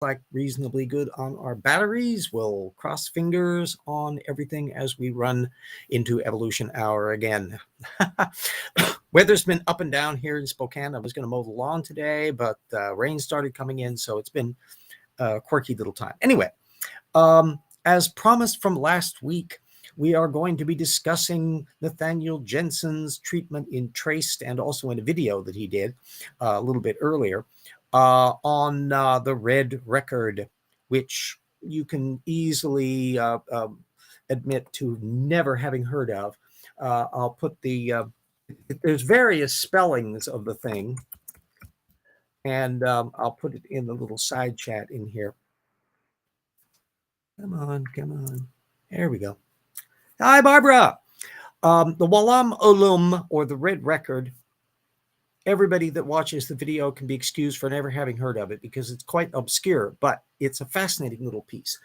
like reasonably good on our batteries. We'll cross fingers on everything as we run into evolution hour again. Weather's been up and down here in Spokane. I was going to mow the lawn today, but rain started coming in, so it's been a quirky little time. Anyway, as promised from last week, we are going to be discussing Nathaniel Jeanson's treatment in Traced and also in a video that he did a little bit earlier on the red record, which you can easily admit to never having heard of. I'll put there's various spellings of the thing, and I'll put it in the little side chat in here. Come on. There we go. Hi, Barbara. The Walam Olum, or the red record, everybody that watches the video can be excused for never having heard of it because it's quite obscure, but it's a fascinating little piece.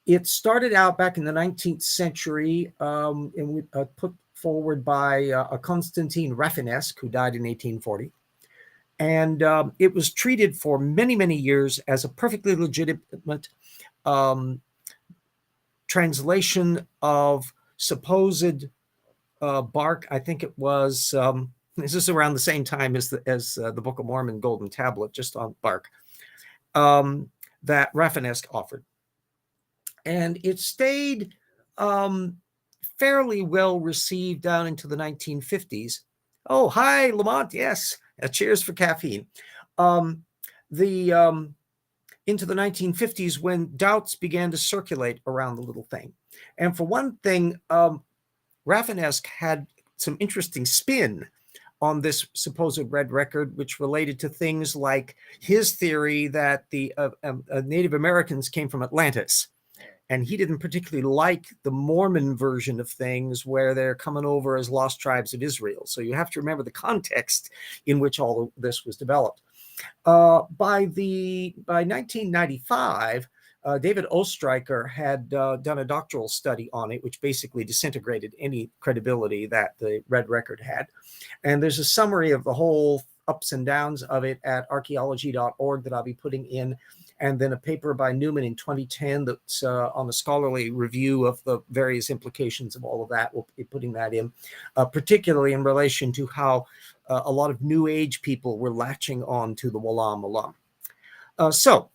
It started out back in the 19th century and put forward by Constantine Rafinesque, who died in 1840. And it was treated for many, many years as a perfectly legitimate translation of supposed bark. I think it was, this is around the same time as the Book of Mormon Golden Tablet, just on bark, that Rafinesque offered. And it stayed fairly well received down into the 1950s. Oh, hi, Lamont. Yes. Cheers for caffeine. Into the 1950s, when doubts began to circulate around the little thing. And for one thing, Rafinesque had some interesting spin on this supposed red record, which related to things like his theory that the Native Americans came from Atlantis. And he didn't particularly like the Mormon version of things where they're coming over as lost tribes of Israel. So you have to remember the context in which all of this was developed. By 1995, David Oestreicher had done a doctoral study on it, which basically disintegrated any credibility that the red record had. And there's a summary of the whole ups and downs of it at archaeology.org that I'll be putting in. And then a paper by Newman in 2010 that's on a scholarly review of the various implications of all of that. We'll be putting that in, particularly in relation to how a lot of New Age people were latching on to the Walam Olam. So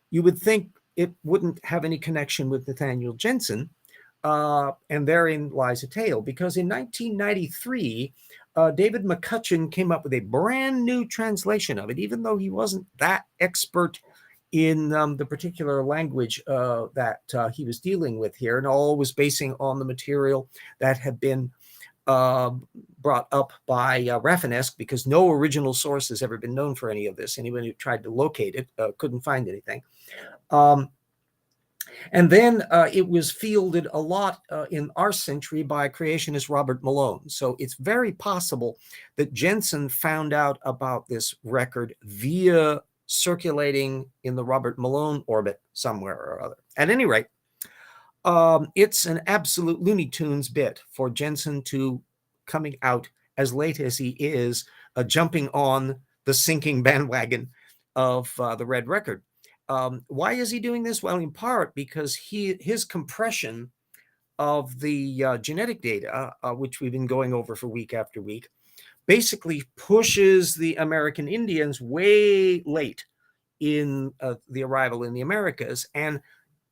you would think it wouldn't have any connection with Nathaniel Jeanson, and therein lies a tale, because in 1993, David McCutchen came up with a brand new translation of it, even though he wasn't that expert in the particular language that he was dealing with here, and all was basing on the material that had been brought up by Rafinesque, because no original source has ever been known for any of this. Anyone who tried to locate it couldn't find anything. And then it was fielded a lot in our century by creationist Robert Malone. So it's very possible that Jeanson found out about this record via circulating in the Robert Malone orbit somewhere or other. At any rate, it's an absolute Looney Tunes bit for Jeanson to coming out as late as he is, jumping on the sinking bandwagon of the red record. Why is he doing this? Well, in part because his compression of the genetic data, which we've been going over for week after week, basically pushes the American Indians way late in the arrival in the Americas. And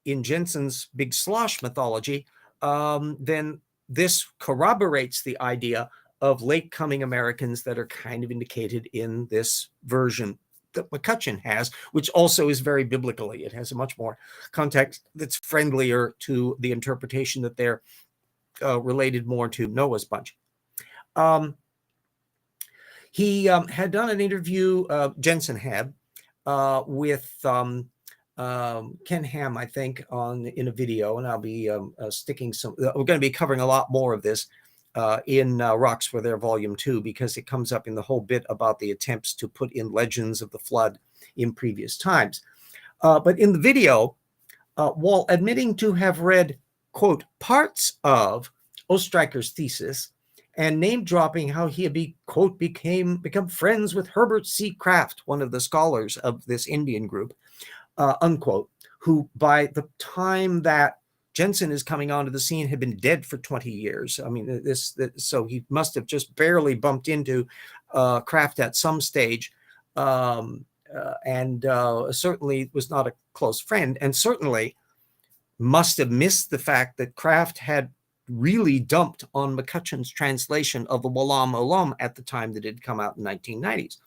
in Jeanson's big slosh mythology, then this corroborates the idea of late coming Americans that are kind of indicated in this version that McCutchen has, which also is very biblically. It has a much more context that's friendlier to the interpretation that they're related more to Noah's bunch. He had done an interview, Jeanson had, with Ken Ham, I think, in a video, and I'll be sticking some. We're going to be covering a lot more of this in Rocks for Their Volume 2, because it comes up in the whole bit about the attempts to put in legends of the flood in previous times. But in the video, while admitting to have read, quote, parts of Oestreicher's thesis and name dropping how he had become friends with Herbert C. Kraft, one of the scholars of this Indian group, unquote, who by the time that Jeanson is coming onto the scene had been dead for 20 years. I mean, so he must have just barely bumped into Kraft at some stage, and certainly was not a close friend, and certainly must have missed the fact that Kraft had really dumped on McCutchen's translation of the Walam Olam at the time that it had come out in 1990s.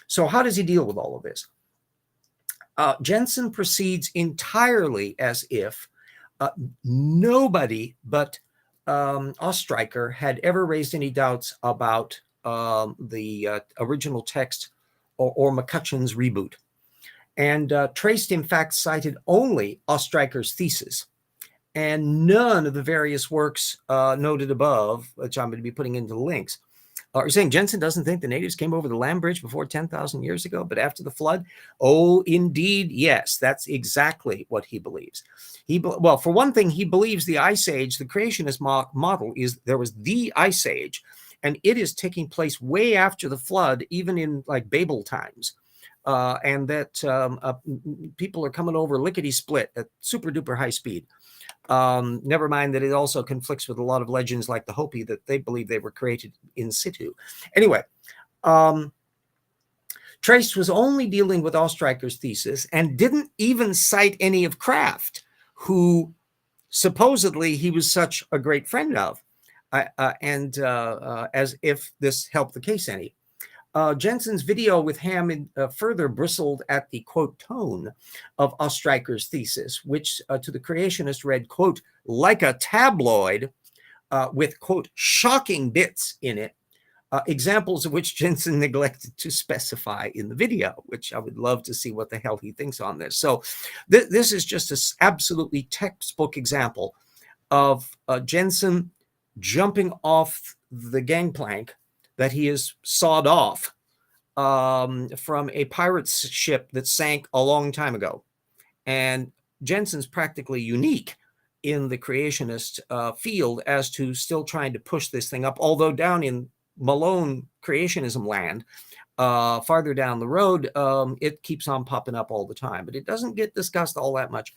So how does he deal with all of this? Jeanson proceeds entirely as if nobody but Oestreicher had ever raised any doubts about the original text or McCutchen's reboot, and traced, in fact, cited only Oestreicher's thesis and none of the various works noted above, which I'm going to be putting into the links. Are you saying Jeanson doesn't think the natives came over the land bridge before 10,000 years ago, but after the flood? Oh, indeed, yes. That's exactly what he believes. Well, for one thing, he believes the Ice Age, the creationist model, is there was the Ice Age, and it is taking place way after the flood, even in like Babel times, and that people are coming over lickety-split at super-duper high speed. Never mind that it also conflicts with a lot of legends like the Hopi that they believe they were created in situ. Anyway, Trace was only dealing with Oestreicher's thesis and didn't even cite any of Kraft, who supposedly he was such a great friend of, as if this helped the case any. Jeanson's video with Ham further bristled at the, quote, tone of Oestreicher's thesis, which to the creationist read, quote, like a tabloid with, quote, shocking bits in it, examples of which Jeanson neglected to specify in the video, which I would love to see what the hell he thinks on this. So this is just an absolutely textbook example of Jeanson jumping off the gangplank that he has sawed off from a pirate ship that sank a long time ago. And Jeanson's practically unique in the creationist field as to still trying to push this thing up, although down in Malone creationism land, farther down the road, it keeps on popping up all the time, but it doesn't get discussed all that much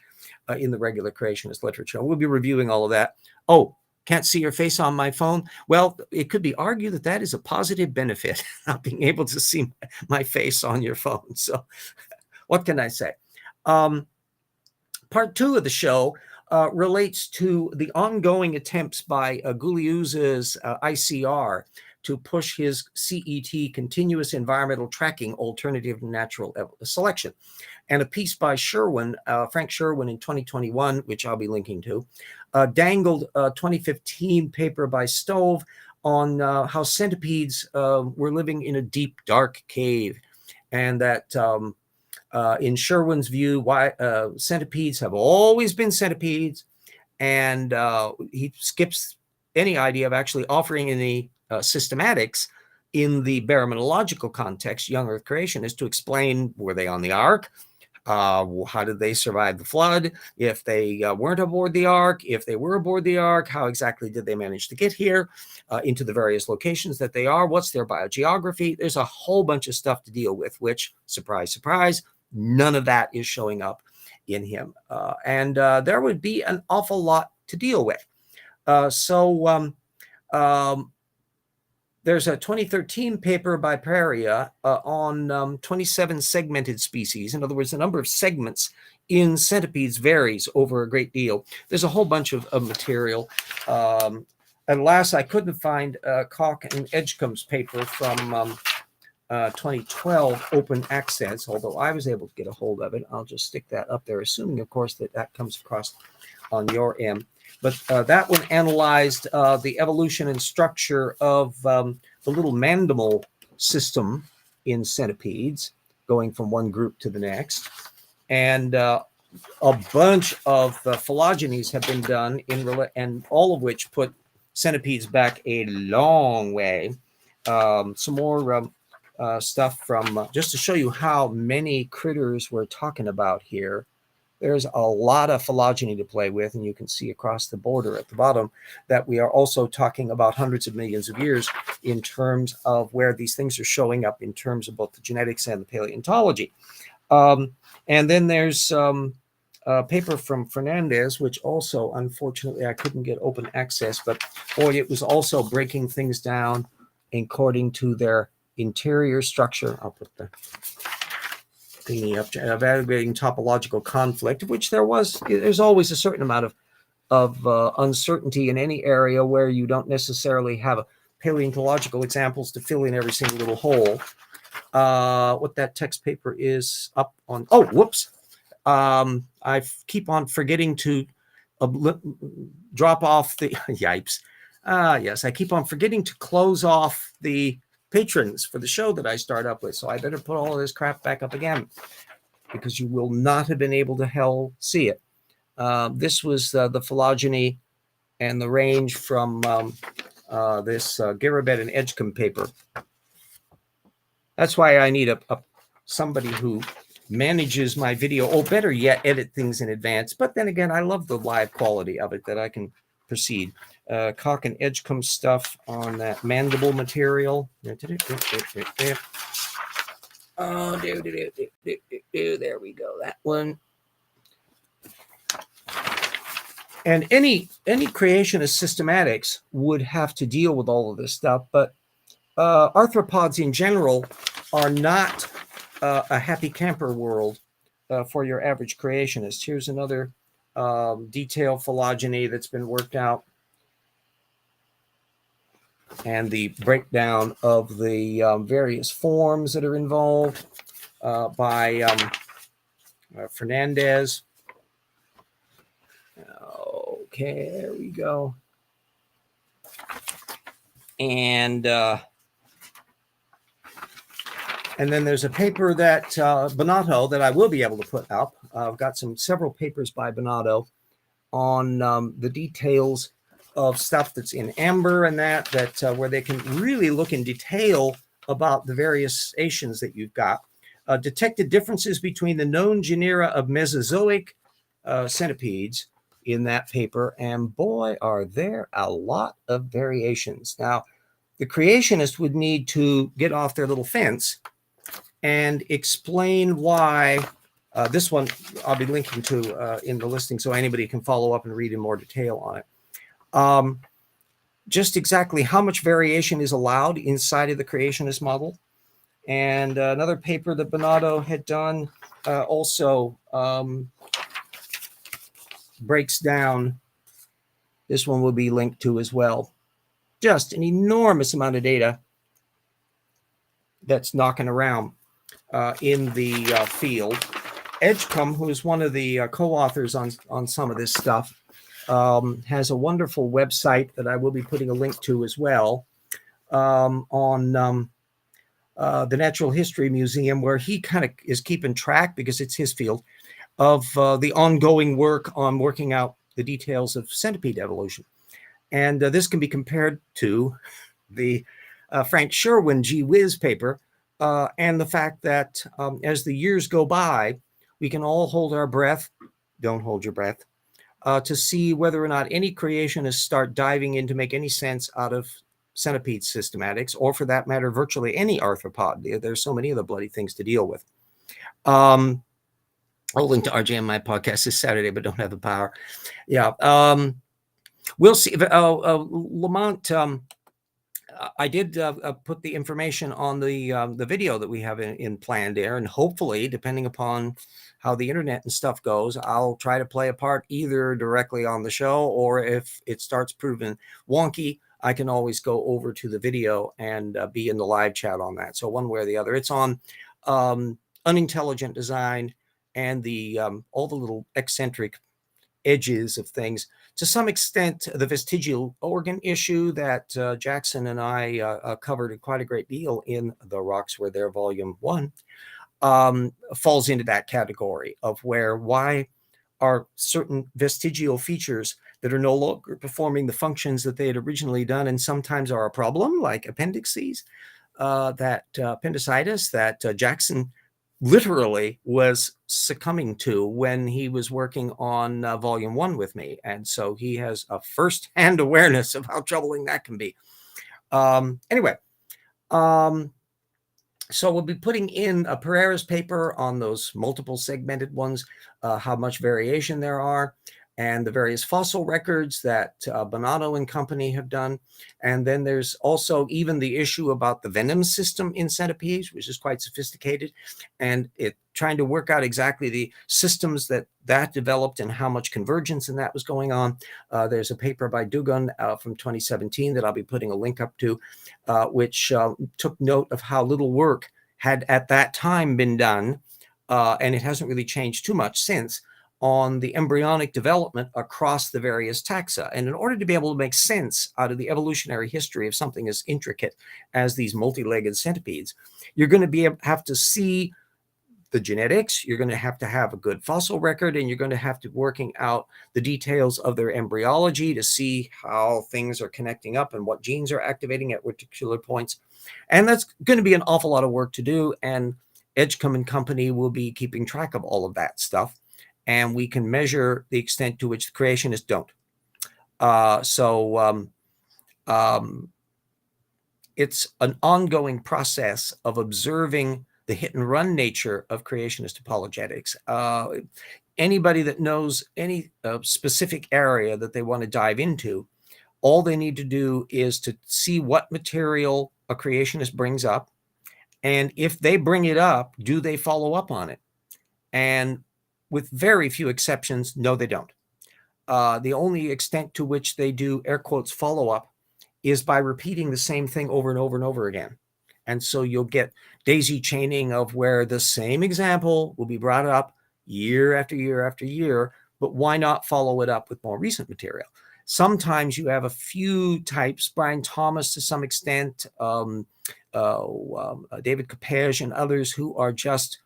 in the regular creationist literature. We'll be reviewing all of that. Oh, can't see your face on my phone? Well, it could be argued that that is a positive benefit, not being able to see my face on your phone. So what can I say? Part two of the show relates to the ongoing attempts by Guliuz's ICR to push his CET, Continuous Environmental Tracking Alternative Natural Selection. And a piece by Sherwin, Frank Sherwin in 2021, which I'll be linking to, dangled a 2015 paper by Stove on how centipedes were living in a deep, dark cave. And that in Sherwin's view, centipedes have always been centipedes. And he skips any idea of actually offering any systematics in the baromenological context, young Earth creationists, to explain, were they on the ark? How did they survive the flood? If they weren't aboard the ark, if they were aboard the ark, how exactly did they manage to get here into the various locations that they are? What's their biogeography? There's a whole bunch of stuff to deal with, which, surprise, surprise, none of that is showing up in him. And there would be an awful lot to deal with. There's a 2013 paper by Pereira on 27 segmented species. In other words, the number of segments in centipedes varies over a great deal. There's a whole bunch of material. Alas, I couldn't find Koch and Edgecombe's paper from 2012, Open Access, although I was able to get a hold of it. I'll just stick that up there, assuming, of course, that that comes across on your end. But that one analyzed the evolution and structure of the little mandible system in centipedes, going from one group to the next. And a bunch of phylogenies have been done, and all of which put centipedes back a long way. Some more stuff from, just to show you how many critters we're talking about here. there's a lot of phylogeny to play with, and you can see across the border at the bottom that we are also talking about hundreds of millions of years in terms of where these things are showing up in terms of both the genetics and the paleontology. And then there's a paper from Fernandez, which also, unfortunately, I couldn't get open access, but boy, it was also breaking things down according to their interior structure. I'll put the thingy up, evaluating topological conflict, which there's always a certain amount of uncertainty in any area where you don't necessarily have a paleontological examples to fill in every single little hole. What that text paper is up on, oh, whoops. I keep on forgetting to drop off the, yipes. Yes, I keep on forgetting to close off the patrons for the show that I start up with. So I better put all of this crap back up again because you will not have been able to see it. This was the phylogeny and the range from this Garibet and Edgecombe paper. That's why I need somebody who manages my video, or better yet, edit things in advance. But then again, I love the live quality of it, that I can proceed. Cock and Edgecombe stuff on that mandible material. Oh, there we go, that one. And any creationist systematics would have to deal with all of this stuff, but arthropods in general are not a happy camper world for your average creationist. Here's another detailed phylogeny that's been worked out, and the breakdown of the various forms that are involved by Fernandez. Okay, there we go. And then there's a paper that Bonato that I will be able to put up. I've got several papers by Bonato on the details of stuff that's in amber and that where they can really look in detail about the variations that you've got. Detected differences between the known genera of Mesozoic centipedes in that paper, and boy, are there a lot of variations. Now, the creationist would need to get off their little fence and explain why. This one I'll be linking to in the listing so anybody can follow up and read in more detail on it. Just exactly how much variation is allowed inside of the creationist model. And another paper that Bonato had done also breaks down. This one will be linked to as well. Just an enormous amount of data that's knocking around in the field. Edgecombe, who is one of the co-authors on some of this stuff, has a wonderful website that I will be putting a link to as well on the Natural History Museum, where he kind of is keeping track, because it's his field, of the ongoing work on working out the details of centipede evolution. And this can be compared to the Frank Sherwin Gee Whiz paper, and the fact that as the years go by, we can all hold our breath, don't hold your breath, to see whether or not any creationists start diving in to make any sense out of centipede systematics, or for that matter, virtually any arthropod. There's so many of the bloody things to deal with. I'll link to RJ my podcast this Saturday, but don't have the power. Yeah. We'll see. Lamont, I did put the information on the video that we have in planned there, and hopefully, depending upon how the internet and stuff goes, I'll try to play a part either directly on the show, or if it starts proving wonky, I can always go over to the video and be in the live chat on that. So one way or the other, it's on unintelligent design and the all the little eccentric edges of things. To some extent, the vestigial organ issue that Jackson and I covered quite a great deal in The Rocks Were There, Volume 1, falls into that category of why are certain vestigial features that are no longer performing the functions that they had originally done, and sometimes are a problem, like appendixes, that appendicitis that Jackson literally was succumbing to when he was working on volume 1 with me. And so he has a first-hand awareness of how troubling that can be. Anyway, so we'll be putting in a Pereira's paper on those multiple segmented ones, how much variation there are, and the various fossil records that Bonanno and company have done. And then there's also even the issue about the venom system in centipedes, which is quite sophisticated, and it trying to work out exactly the systems that developed and how much convergence in that was going on. There's a paper by Dugan from 2017 that I'll be putting a link up to, which took note of how little work had at that time been done, and it hasn't really changed too much since, on the embryonic development across the various taxa. And in order to be able to make sense out of the evolutionary history of something as intricate as these multi-legged centipedes, you're going to have to see the genetics, you're going to have a good fossil record, and you're going to have to working out the details of their embryology to see how things are connecting up and what genes are activating at particular points. And that's going to be an awful lot of work to do, and Edgecombe and company will be keeping track of all of that stuff, and we can measure the extent to which the creationists don't. It's an ongoing process of observing the hit and run nature of creationist apologetics. Anybody that knows any specific area that they want to dive into, all they need to do is to see what material a creationist brings up, and if they bring it up, do they follow up on it? And with very few exceptions, no, they don't. The only extent to which they do, air quotes, follow up is by repeating the same thing over and over and over again. And so you'll get daisy chaining of where the same example will be brought up year after year after year, but why not follow it up with more recent material? Sometimes you have a few types, Brian Thomas to some extent, David Capege and others, who are just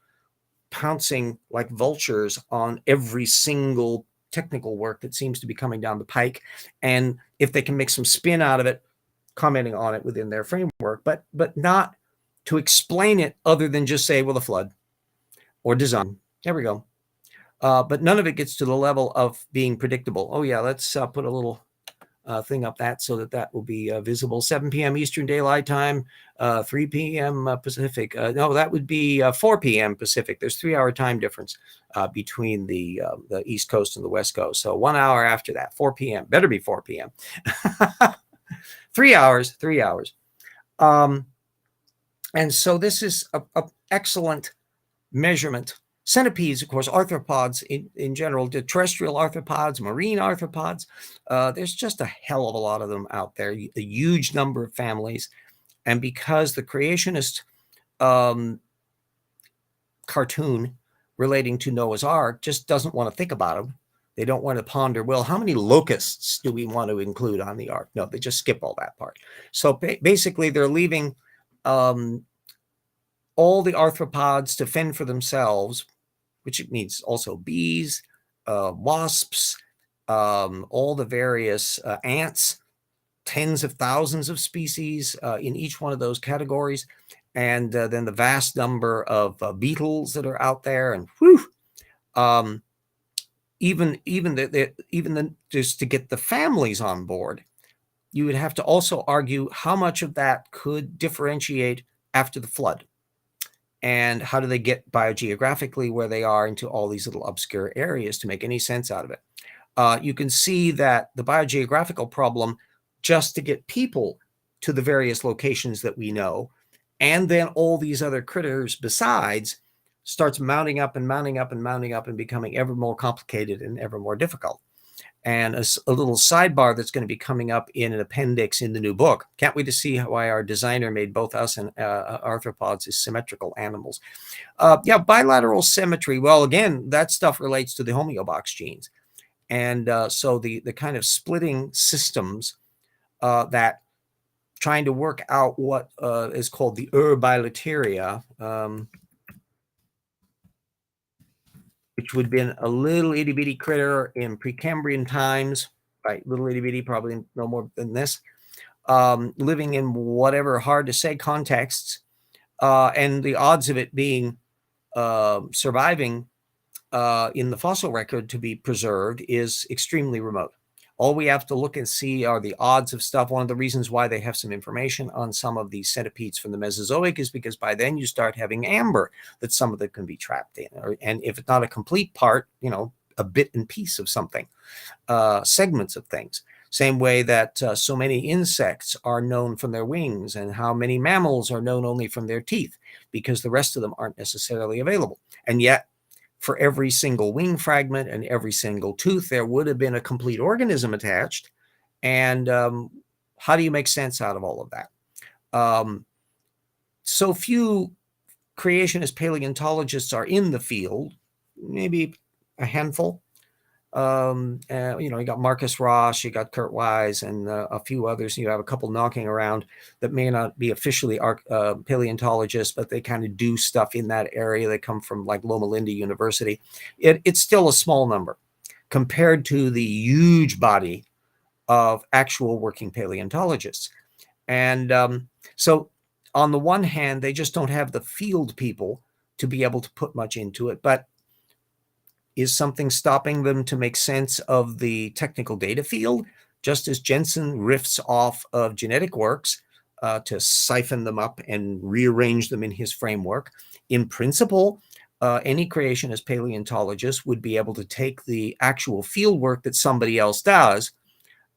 pouncing like vultures on every single technical work that seems to be coming down the pike. And if they can make some spin out of it, commenting on it within their framework, but not to explain it other than just say, well, the flood or design. There we go. But none of it gets to the level of being predictable. Oh yeah, let's put a little thing up that so that will be visible. 7 p.m. Eastern Daylight Time, 3 p.m. Pacific. No, that would be 4 p.m. Pacific. There's 3-hour time difference between the East Coast and the West Coast. So 1 hour after that, 4 p.m. Better be 4 p.m. 3 hours. And so this is an excellent measurement. Centipedes, of course, arthropods in general, the terrestrial arthropods, marine arthropods, there's just a hell of a lot of them out there, a huge number of families. And because the creationist cartoon relating to Noah's Ark just doesn't want to think about them, they don't want to ponder, well, how many locusts do we want to include on the ark? No, they just skip all that part. So basically, they're leaving all the arthropods to fend for themselves, which it means also bees, wasps, all the various ants, tens of thousands of species in each one of those categories, and then the vast number of beetles that are out there, and even just to get the families on board, you would have to also argue how much of that could differentiate after the flood. And how do they get biogeographically where they are into all these little obscure areas to make any sense out of it? You can see that the biogeographical problem, just to get people to the various locations that we know, and then all these other critters besides, starts mounting up and mounting up and mounting up and becoming ever more complicated and ever more difficult. And a little sidebar that's going to be coming up in an appendix in the new book. Can't wait to see why our designer made both us and arthropods as symmetrical animals. Yeah, bilateral symmetry. Well, again, that stuff relates to the homeobox genes. And so the kind of splitting systems that trying to work out what is called the bilateria, which would have been a little itty bitty critter in Precambrian times, right? Little itty bitty, probably no more than this, living in whatever hard to say contexts, and the odds of it being surviving in the fossil record to be preserved is extremely remote. All we have to look and see are the odds of stuff. One of the reasons why they have some information on some of these centipedes from the Mesozoic is because by then you start having amber that some of them can be trapped in. And if it's not a complete part, a bit and piece of something, segments of things. Same way that so many insects are known from their wings, and how many mammals are known only from their teeth, because the rest of them aren't necessarily available. And yet, for every single wing fragment and every single tooth, there would have been a complete organism attached. And how do you make sense out of all of that? So few creationist paleontologists are in the field, maybe a handful. You got Marcus Ross, you got Kurt Wise, and a few others. You have a couple knocking around that may not be officially paleontologists, but they kind of do stuff in that area. They come from like Loma Linda University. It's still a small number compared to the huge body of actual working paleontologists. And so on the one hand, they just don't have the field people to be able to put much into it. But is something stopping them to make sense of the technical data field? Just as Jeanson riffs off of genetic works to siphon them up and rearrange them in his framework, in principle, any creationist paleontologist would be able to take the actual field work that somebody else does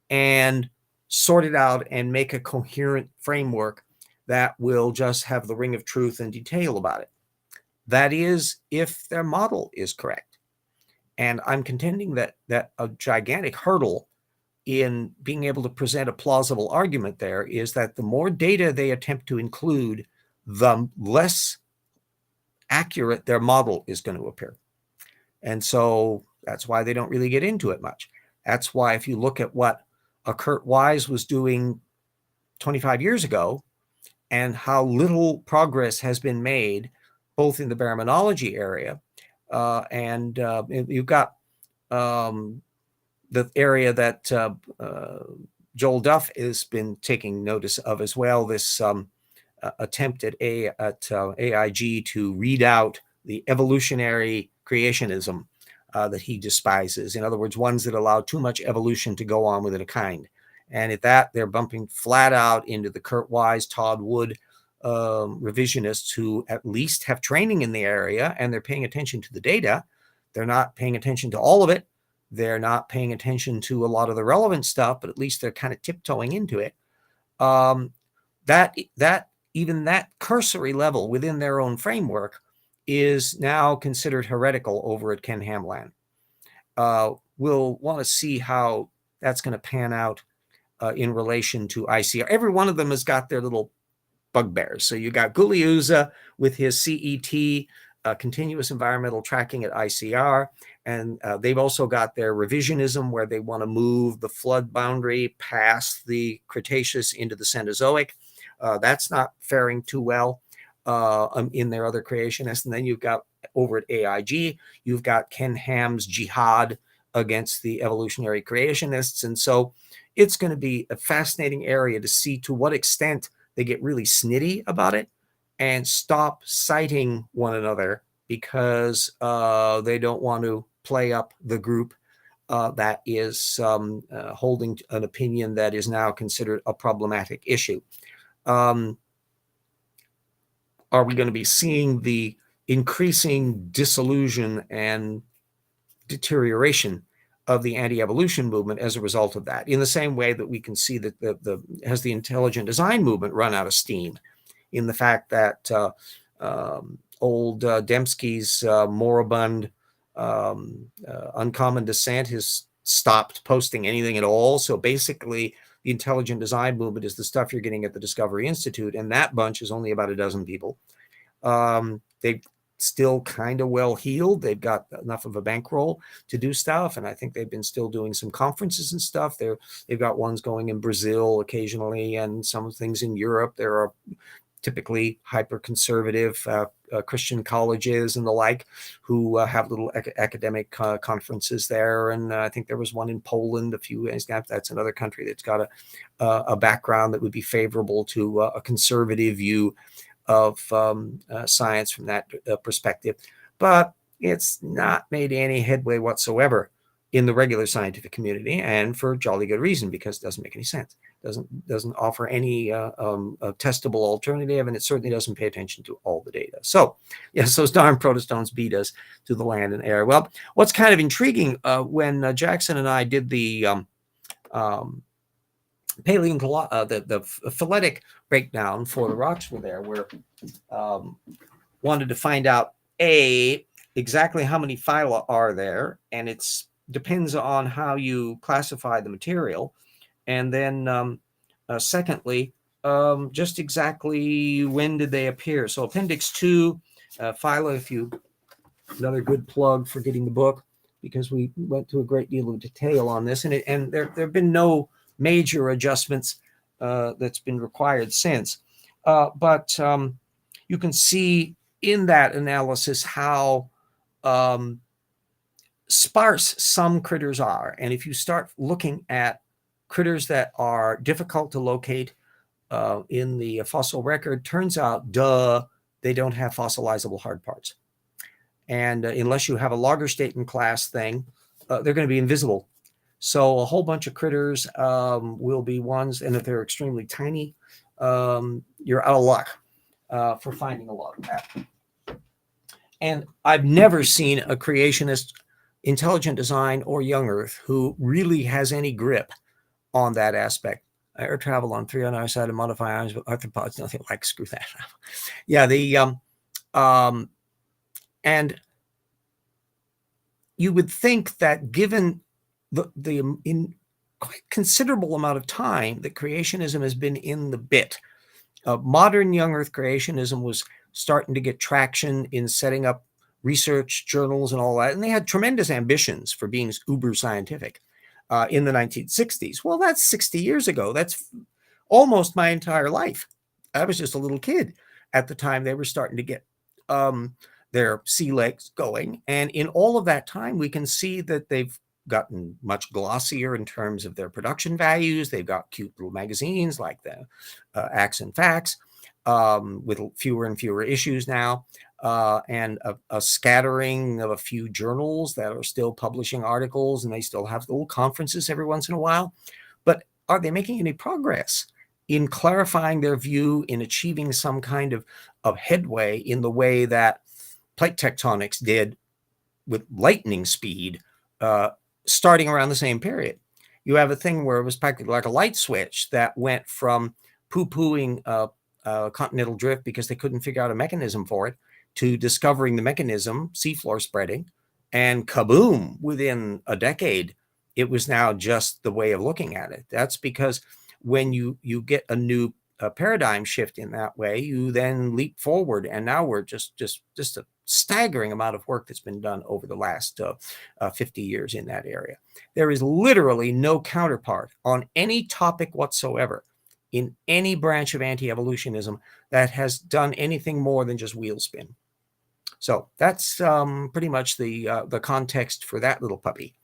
and sort it out and make a coherent framework that will just have the ring of truth and detail about it. That is, if their model is correct. And I'm contending that a gigantic hurdle in being able to present a plausible argument there is that the more data they attempt to include, the less accurate their model is going to appear. And so that's why they don't really get into it much. That's why if you look at what a Kurt Wise was doing 25 years ago and how little progress has been made, both in the baraminology area, and you've got the area that Joel Duff has been taking notice of as well, this attempt at AIG to read out the evolutionary creationism that he despises. In other words, ones that allow too much evolution to go on within a kind. And at that, they're bumping flat out into the Kurt Wise, Todd Wood revisionists who at least have training in the area, and they're paying attention to the data. They're not paying attention to all of it. They're not paying attention to a lot of the relevant stuff, but at least they're kind of tiptoeing into it. Even that cursory level within their own framework is now considered heretical over at Ken Hamland. We'll want to see how that's going to pan out in relation to ICR. Every one of them has got their little bugbears. So you got Gugliuzza with his CET, continuous environmental tracking at ICR, and they've also got their revisionism where they want to move the flood boundary past the Cretaceous into the Cenozoic. That's not faring too well in their other creationists. And then you've got over at AIG, you've got Ken Ham's jihad against the evolutionary creationists. And so it's going to be a fascinating area to see to what extent they get really snitty about it and stop citing one another because they don't want to play up the group that is holding an opinion that is now considered a problematic issue. Are we going to be seeing the increasing disillusion and deterioration of the anti-evolution movement as a result of that? In the same way that we can see that has the intelligent design movement run out of steam, in the fact that old Dembski's moribund uncommon descent has stopped posting anything at all. So basically, the intelligent design movement is the stuff you're getting at the Discovery Institute, and that bunch is only about a dozen people. They've still kind of well heeled. They've got enough of a bankroll to do stuff, and I think they've been still doing some conferences and stuff. They've got ones going in Brazil occasionally, and some things in Europe. There are typically hyper-conservative Christian colleges and the like who have little academic conferences there. And I think there was one in Poland a few years ago. That's another country that's got a background that would be favorable to a conservative view of science from that perspective, but it's not made any headway whatsoever in the regular scientific community, and for jolly good reason, because it doesn't make any sense. Doesn't offer any testable alternative, and it certainly doesn't pay attention to all the data. So yes, those darn protostones beat us to the land and air. Well, what's kind of intriguing, when Jeanson and I did the the phyletic breakdown for the rocks were there, where wanted to find out exactly how many phyla are there, and it's depends on how you classify the material, and then secondly, just exactly when did they appear. So Appendix 2, phyla, if you, another good plug for getting the book, because we went to a great deal of detail on this, and there have been no major adjustments that's been required since. But you can see in that analysis how sparse some critters are. And if you start looking at critters that are difficult to locate in the fossil record, turns out, they don't have fossilizable hard parts. And unless you have a Lagerstätten class thing, they're going to be invisible. So a whole bunch of critters will be ones, and if they're extremely tiny, you're out of luck for finding a lot of that. And I've never seen a creationist, intelligent design, or young Earth who really has any grip on that aspect. Air travel on 3 on our side of modify ions with arthropods, nothing like, screw that. Yeah, and you would think that given the in quite considerable amount of time that creationism has been in the bit, modern young Earth creationism was starting to get traction in setting up research journals and all that, and they had tremendous ambitions for being uber scientific in the 1960s. Well, that's 60 years ago. That's almost my entire life. I was just a little kid at the time they were starting to get their sea legs going, and in all of that time, we can see that they've gotten much glossier in terms of their production values. They've got cute little magazines like the Acts and Facts with fewer and fewer issues now, and a scattering of a few journals that are still publishing articles, and they still have little conferences every once in a while. But are they making any progress in clarifying their view, in achieving some kind of headway in the way that plate tectonics did with lightning speed, starting around the same period? You have a thing where it was practically like a light switch that went from poo-pooing continental drift because they couldn't figure out a mechanism for it, to discovering the mechanism, seafloor spreading, and kaboom, within a decade, it was now just the way of looking at it. That's because when you get a new paradigm shift in that way, you then leap forward, and now we're just a staggering amount of work that's been done over the last 50 years in that area. There is literally no counterpart on any topic whatsoever in any branch of anti-evolutionism that has done anything more than just wheel spin. So that's pretty much the context for that little puppy.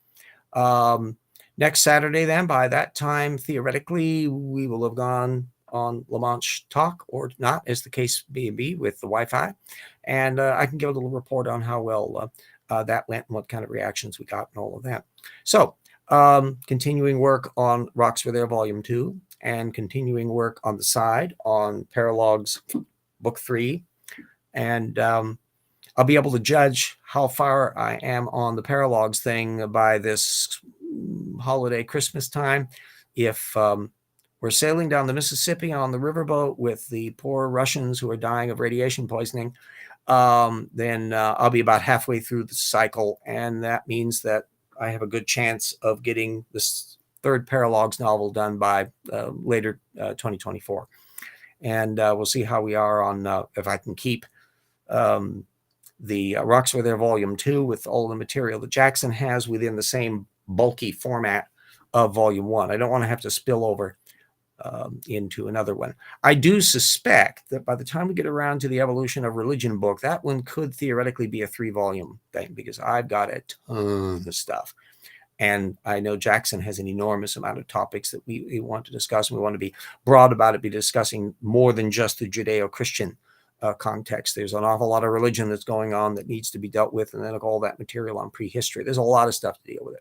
Next Saturday, then, by that time, theoretically, we will have gone on La Manche talk, or not, as the case may be, with the Wi-Fi. And I can give a little report on how well that went and what kind of reactions we got and all of that. So continuing work on Rocks Were There Volume 2, and continuing work on the side on Paralogs Book 3. And I'll be able to judge how far I am on the Paralogs thing by this holiday Christmas time. If we're sailing down the Mississippi on the riverboat with the poor Russians who are dying of radiation poisoning, then I'll be about halfway through the cycle, and that means that I have a good chance of getting this third Paralogs novel done by later 2024. And we'll see how we are on if I can keep the Rocks Were There Volume 2 with all the material that Jackson has within the same bulky format of Volume 1. I don't want to have to spill over into another one. I do suspect that by the time we get around to the Evolution of Religion book, that one could theoretically be a 3-volume thing, because I've got a ton of stuff. And I know Jackson has an enormous amount of topics that we want to discuss, and we want to be broad about it, be discussing more than just the Judeo-Christian context. There's an awful lot of religion that's going on that needs to be dealt with, and then all that material on prehistory. There's a lot of stuff to deal with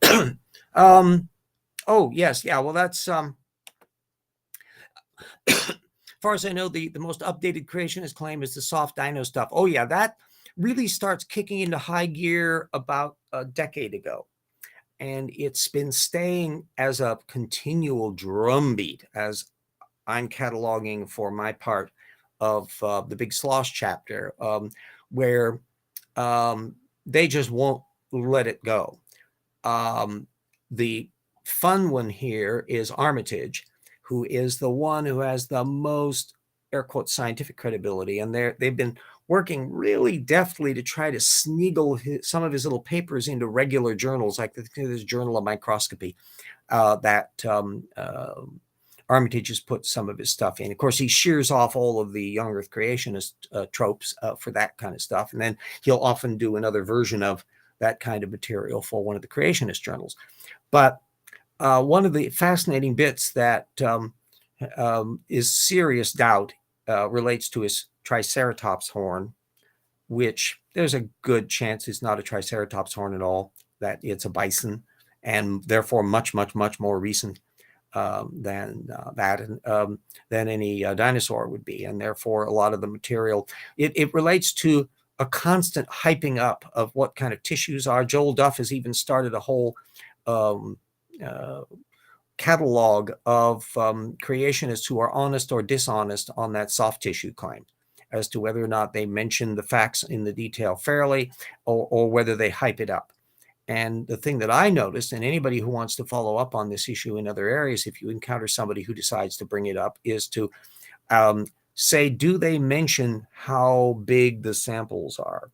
it. Oh, yes. Yeah, well, that's as far as I know, the most updated creationist claim is the soft dino stuff. Oh, yeah, that really starts kicking into high gear about a decade ago. And it's been staying as a continual drumbeat as I'm cataloging for my part of the Big Slosh chapter, where they just won't let it go. The fun one here is Armitage, who is the one who has the most, air quotes, scientific credibility. And they've been working really deftly to try to sniggle some of his little papers into regular journals, like this Journal of Microscopy that Armitage has put some of his stuff in. Of course, he shears off all of the young Earth creationist tropes for that kind of stuff. And then he'll often do another version of that kind of material for one of the creationist journals. But one of the fascinating bits that is serious doubt relates to his Triceratops horn, which there's a good chance it's not a Triceratops horn at all, that it's a bison, and therefore much, much, much more recent than any dinosaur would be. And therefore, a lot of the material, it relates to a constant hyping up of what kind of tissues are. Joel Duff has even started a whole catalog of creationists who are honest or dishonest on that soft tissue claim, as to whether or not they mention the facts in the detail fairly, or whether they hype it up. And the thing that I noticed, and anybody who wants to follow up on this issue in other areas, if you encounter somebody who decides to bring it up, is to say, do they mention how big the samples are?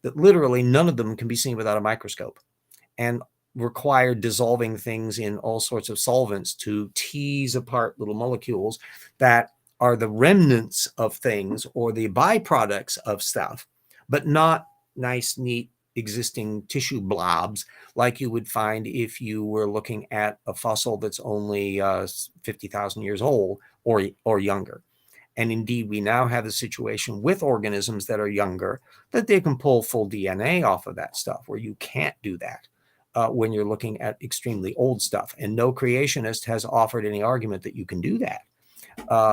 That literally none of them can be seen without a microscope, and require dissolving things in all sorts of solvents to tease apart little molecules that are the remnants of things or the byproducts of stuff, but not nice, neat, existing tissue blobs like you would find if you were looking at a fossil that's only 50,000 years old or younger. And indeed, we now have the situation with organisms that are younger that they can pull full DNA off of that stuff, where you can't do that when you're looking at extremely old stuff. And no creationist has offered any argument that you can do that.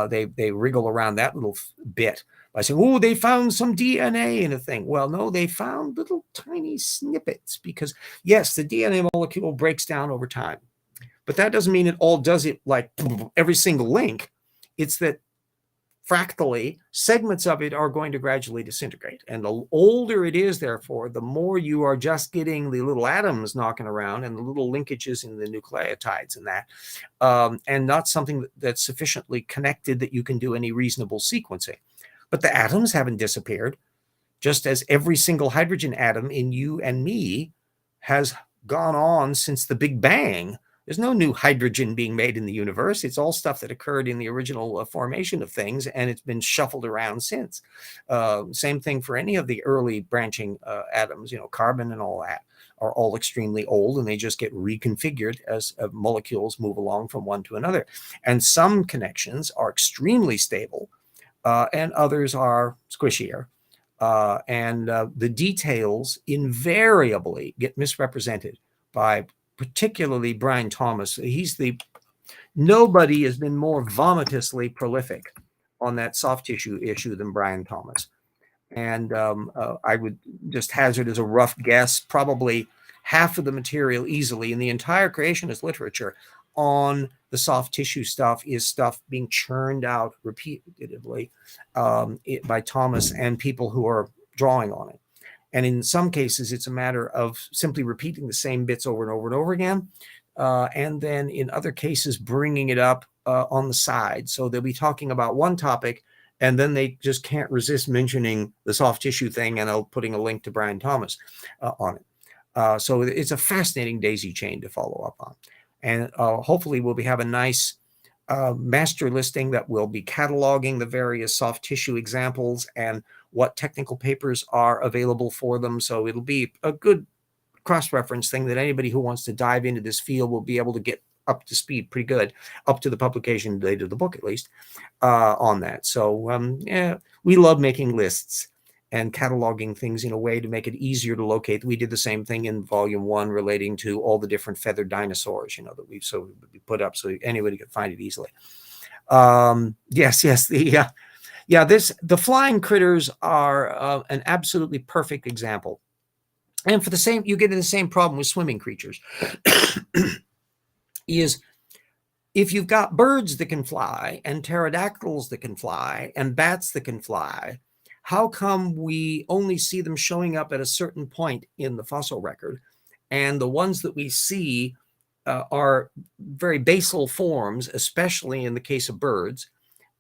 They wriggle around that little bit by saying, oh, they found some DNA in a thing. Well, no, they found little tiny snippets, because yes, the DNA molecule breaks down over time, but that doesn't mean it all does it like every single link. It's that fractally, segments of it are going to gradually disintegrate. And the older it is, therefore, the more you are just getting the little atoms knocking around and the little linkages in the nucleotides and that, and not something that's sufficiently connected that you can do any reasonable sequencing. But the atoms haven't disappeared, just as every single hydrogen atom in you and me has gone on since the Big Bang. There's no new hydrogen being made in the universe. It's all stuff that occurred in the original formation of things, and it's been shuffled around since. Same thing for any of the early branching atoms, carbon and all that are all extremely old, and they just get reconfigured as molecules move along from one to another. And some connections are extremely stable, and others are squishier. And the details invariably get misrepresented by particularly Brian Thomas. Nobody has been more vomitously prolific on that soft tissue issue than Brian Thomas. And I would just hazard as a rough guess, probably half of the material easily in the entire creationist literature on the soft tissue stuff is stuff being churned out repeatedly by Thomas and people who are drawing on it. And in some cases, it's a matter of simply repeating the same bits over and over and over again. And then in other cases, bringing it up on the side. So they'll be talking about one topic, and then they just can't resist mentioning the soft tissue thing and putting a link to Brian Thomas on it. So it's a fascinating daisy chain to follow up on. And hopefully we'll have a nice master listing that will be cataloging the various soft tissue examples and what technical papers are available for them. So it'll be a good cross-reference thing that anybody who wants to dive into this field will be able to get up to speed pretty good, up to the publication date of the book at least, on that. So yeah, we love making lists and cataloging things in a way to make it easier to locate. We did the same thing in volume 1 relating to all the different feathered dinosaurs, that we put up so anybody could find it easily. Yes, the flying critters are an absolutely perfect example. And for the same, you get the same problem with swimming creatures. Is if you've got birds that can fly and pterodactyls that can fly and bats that can fly, how come we only see them showing up at a certain point in the fossil record? And the ones that we see are very basal forms, especially in the case of birds.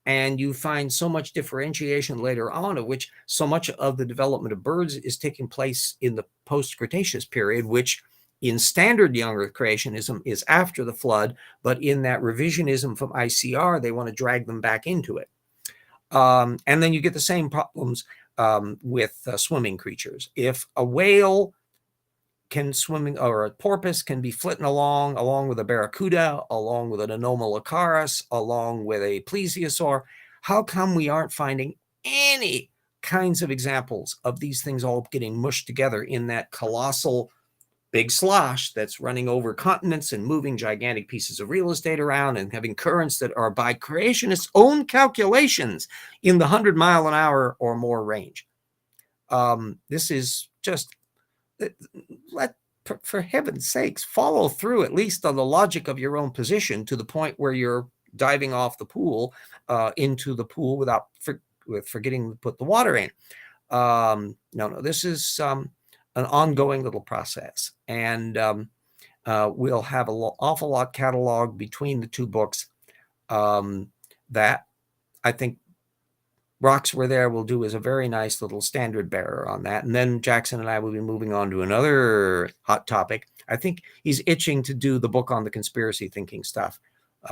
And you find so much differentiation later on, of which so much of the development of birds is taking place in the post-Cretaceous period, which in standard young Earth creationism is after the flood, but in that revisionism from ICR, they want to drag them back into it. And then you get the same problems with swimming creatures. If a whale can swim, or a porpoise can be flitting along with a barracuda, along with an anomalocaris, along with a plesiosaur, how come we aren't finding any kinds of examples of these things all getting mushed together in that colossal big slosh that's running over continents and moving gigantic pieces of real estate around and having currents that are, by creationists' own calculations, in the 100-mile-an-hour or more range? This is just, for heaven's sakes, follow through at least on the logic of your own position to the point where you're diving off the pool into the pool without forgetting to put the water in. No, this is an ongoing little process, and we'll have an awful lot cataloged between the two books that I think Rocks Were There will do as a very nice little standard bearer on that. And then Jackson and I will be moving on to another hot topic. I think he's itching to do the book on the conspiracy thinking stuff.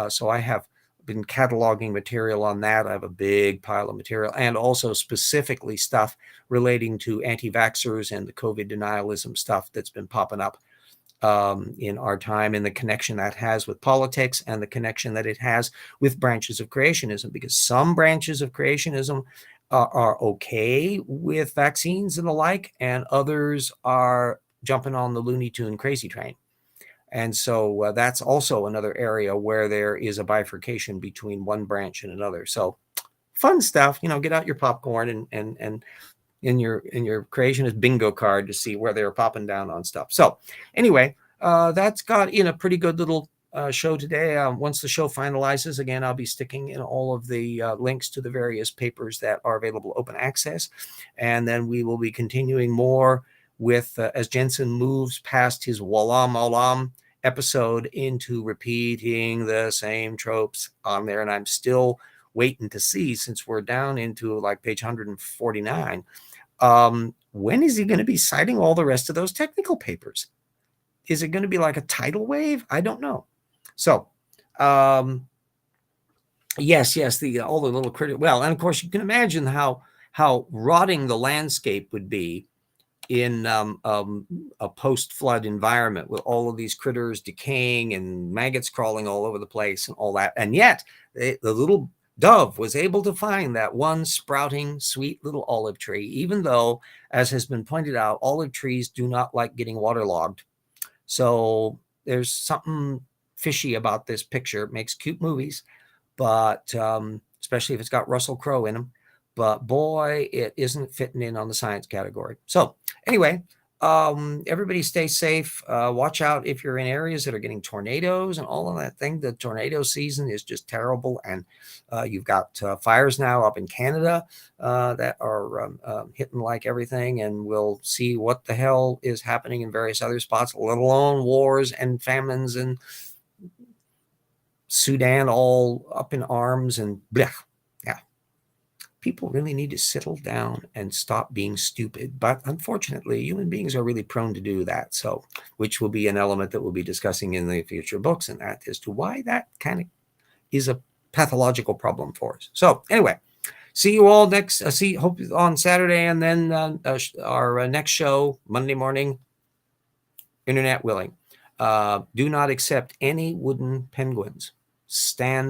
So I have been cataloging material on that. I have a big pile of material, and also specifically stuff relating to anti-vaxxers and the COVID denialism stuff that's been popping up in our time, and the connection that has with politics and the connection that it has with branches of creationism, because some branches of creationism are okay with vaccines and the like, and others are jumping on the Looney Tune crazy train. And so that's also another area where there is a bifurcation between one branch and another. So fun stuff, get out your popcorn and in your creationist bingo card to see where they're popping down on stuff. So anyway, that's got in a pretty good little show today. Once the show finalizes, again, I'll be sticking in all of the links to the various papers that are available open access. And then we will be continuing more with, as Jeanson moves past his Wallam Olam episode into repeating the same tropes on there. And I'm still waiting to see, since we're down into like page 149, when is he going to be citing all the rest of those technical papers? Is it going to be like a tidal wave? I don't know. So, yes, all the little critters. Well, and of course you can imagine how rotting the landscape would be in a post-flood environment, with all of these critters decaying and maggots crawling all over the place and all that. And yet the little dove was able to find that one sprouting, sweet little olive tree, even though, as has been pointed out, olive trees do not like getting waterlogged. So there's something fishy about this picture. It makes cute movies, but especially if it's got Russell Crowe in them. But boy, it isn't fitting in on the science category. So anyway, everybody stay safe. Watch out if you're in areas that are getting tornadoes and all of that thing. The tornado season is just terrible. And you've got fires now up in Canada that are hitting like everything. And we'll see what the hell is happening in various other spots, let alone wars and famines and Sudan all up in arms and blah. People really need to settle down and stop being stupid. But unfortunately, human beings are really prone to do that. So, which will be an element that we'll be discussing in the future books, and that as to why that kind of is a pathological problem for us. So anyway, see you all hope on Saturday, and then our next show, Monday morning, internet willing. Do not accept any wooden penguins. Stand